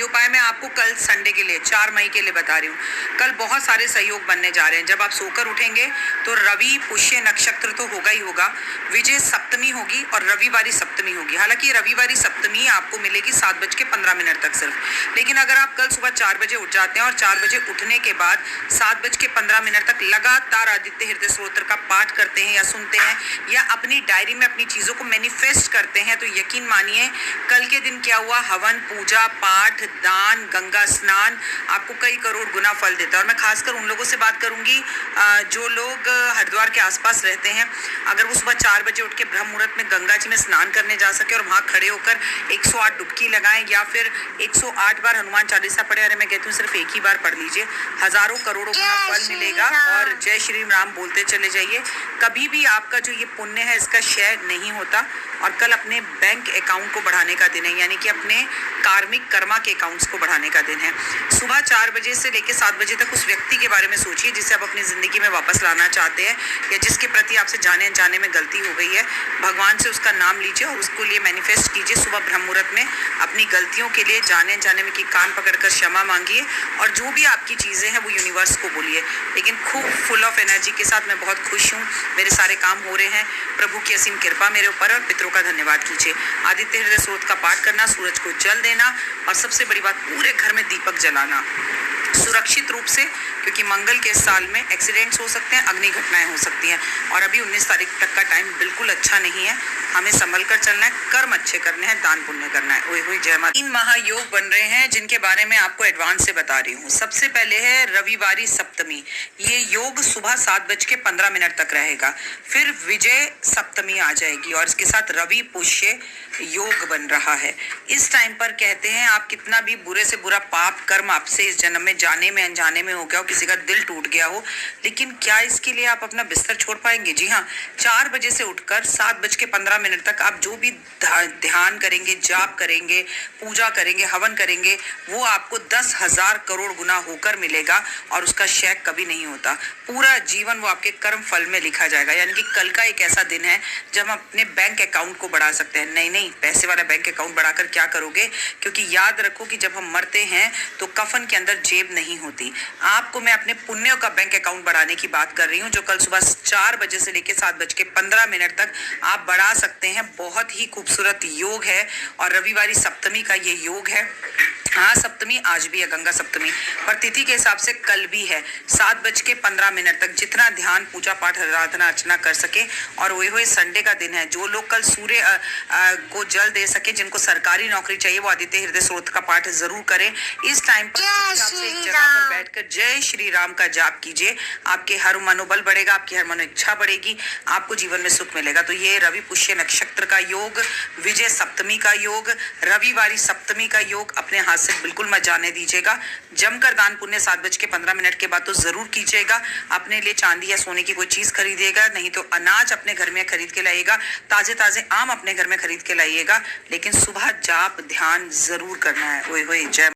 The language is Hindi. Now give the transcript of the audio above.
ये उपाय मैं आपको कल संडे के लिए 4 मई के लिए बता रही हूँ। कल बहुत सारे सहयोग बनने जा रहे हैं। जब आप सोकर उठेंगे तो रवि पुष्य नक्षत्र तो होगा ही होगा, विजय सप्तमी होगी और रविवारी सप्तमी होगी। हालांकि रविवारी सप्तमी आपको मिलेगी 7:15 तक सिर्फ, लेकिन अगर आप कल सुबह 4 बजे उठ जाते हैं और 4 बजे उठने के बाद 7:15 तक लगातार आदित्य हृदय स्तोत्र का पाठ करते हैं या सुनते हैं या अपनी डायरी में अपनी चीज़ों को मैनिफेस्ट करते हैं, तो यकीन मानिए कल के दिन क्या हुआ, हवन, पूजा पाठ, दान, गंगा स्नान आपको कई करोड़ गुना फल देता है। और मैं खासकर उन लोगों से बात करूंगी जो लोग हरिद्वार के आसपास रहते हैं। अगर वो सुबह 4 बजे उठ के ब्रह्म मुहूर्त में गंगा जी में स्नान करने जा सके और वहाँ खड़े होकर 108 डुबकी लगाएं या फिर 108 बार हनुमान चालीसा पढ़े, अरे मैं कहती हूँ सिर्फ एक ही बार पढ़ लीजिए, हजारों करोड़ों गुना फल मिलेगा। और जय श्री राम बोलते चले जाइए। कभी भी आपका जो ये पुण्य है इसका क्षय नहीं होता। और कल अपने बैंक अकाउंट को बढ़ाने का दिन है, यानी कि अपने कार्मिक कर्मा के अकाउंट्स को बढ़ाने का दिन है। सुबह 4 बजे से लेकर 7 बजे तक उस व्यक्ति के बारे में सोचिए जिसे आप अपनी ज़िंदगी में वापस लाना चाहते हैं या जिसके प्रति आपसे जाने अनजाने में गलती हो गई है। भगवान से उसका नाम लीजिए और उसको लिए मैनिफेस्ट कीजिए। सुबह ब्रह्म मुहूर्त में अपनी गलतियों के लिए जाने अनजाने में की कान पकड़कर क्षमा मांगिए और जो भी आपकी चीज़ें हैं वो यूनिवर्स को बोलिए, लेकिन खूब फुल ऑफ एनर्जी के साथ। मैं बहुत खुश हूँ, मेरे सारे काम हो रहे हैं, प्रभु की असीम कृपा मेरे ऊपर, और पितरों का धन्यवाद कीजिए। आदित्य हृदय स्तोत्र का पाठ करना, सूरज को जल देना और सबसे बड़ी बात पूरे घर में दीपक जलाना सुरक्षित रूप से, क्योंकि मंगल के साल में एक्सीडेंट्स हो सकते हैं, अग्नि घटनाएं हो सकती हैं और अभी 19 तारीख तक का टाइम बिल्कुल अच्छा नहीं है। हमें संभल कर चलना है, कर्म अच्छे करने हैं, दान पुण्य करना है। ओए होए जय माता। 3 महायोग बन रहे हैं जिनके बारे में आपको एडवांस से बता रही हूँ। सबसे पहले है रविवारी सप्तमी। ये योग सुबह 7:15 तक रहेगा। फिर विजय सप्तमी आ जाएगी और इसके साथ रवि पुष्य योग बन रहा है। इस टाइम पर कहते हैं आप कितना भी बुरे से बुरा पाप कर्म आपसे इस जन्म में जाने में अनजाने में हो गया हो, किसी का दिल टूट गया हो, लेकिन क्या इसके लिए आप अपना बिस्तर छोड़ पाएंगे? जी हाँ, 4 बजे से उठकर 7:15 तक आप जो भी ध्यान करेंगे, जाप करेंगे, पूजा करेंगे, हवन करेंगे, वो आपको 10,000 करोड़ गुना होकर मिलेगा और उसका क्षय कभी नहीं होता। पूरा जीवन वो आपके कर्म फल में लिखा जाएगा। यानी कि कल का एक ऐसा दिन है जब हम अपने बैंक अकाउंट को बढ़ा सकते हैं। नहीं, पैसे वाला बैंक अकाउंट बढ़ाकर क्या करोगे, क्योंकि याद रखो कि जब हम मरते हैं तो कफन के अंदर जेब नहीं होती। आपको मैं अपने पुण्यों का बैंक अकाउंट बढ़ाने की बात कर रही हूँ, जो कल सुबह 4 बजे से लेकर 7:15 तक आप बढ़ा सकते हैं। बहुत ही खूबसूरत योग है और रविवारी सप्तमी का ये योग है। हाँ, सप्तमी आज भी है, गंगा सप्तमी, पर तिथि के हिसाब से कल भी है। 7:15 तक जितना ध्यान, पूजा पाठ, आराधना अर्चना कर सके। और वही हुए संडे का दिन है। जो लोग कल सूर्य को जल दे सके, जिनको सरकारी नौकरी चाहिए, वो आदित्य हृदय स्तोत्र का पाठ जरूर करें। इस टाइम पर आपसे एक जगह पर बैठकर जय श्री राम का जाप कीजिए। आपके हर मनोबल बढ़ेगा, आपकी हर मनो इच्छा बढ़ेगी, आपको जीवन में सुख मिलेगा। तो ये रवि पुष्य नक्षत्र का योग, विजय सप्तमी का योग, रविवारी सप्तमी का योग अपने हाथ से बिल्कुल मत जाने दीजिएगा। जमकर दान पुण्य 7:15 के बाद तो जरूर कीजिएगा। अपने लिए चांदी या सोने की कोई चीज खरीदिएगा, नहीं तो अनाज अपने घर में खरीद के लाइएगा, ताजे ताजे आम अपने घर में खरीद के लाइएगा, लेकिन सुबह जाप ध्यान जरूर करना है। ओए होए जय।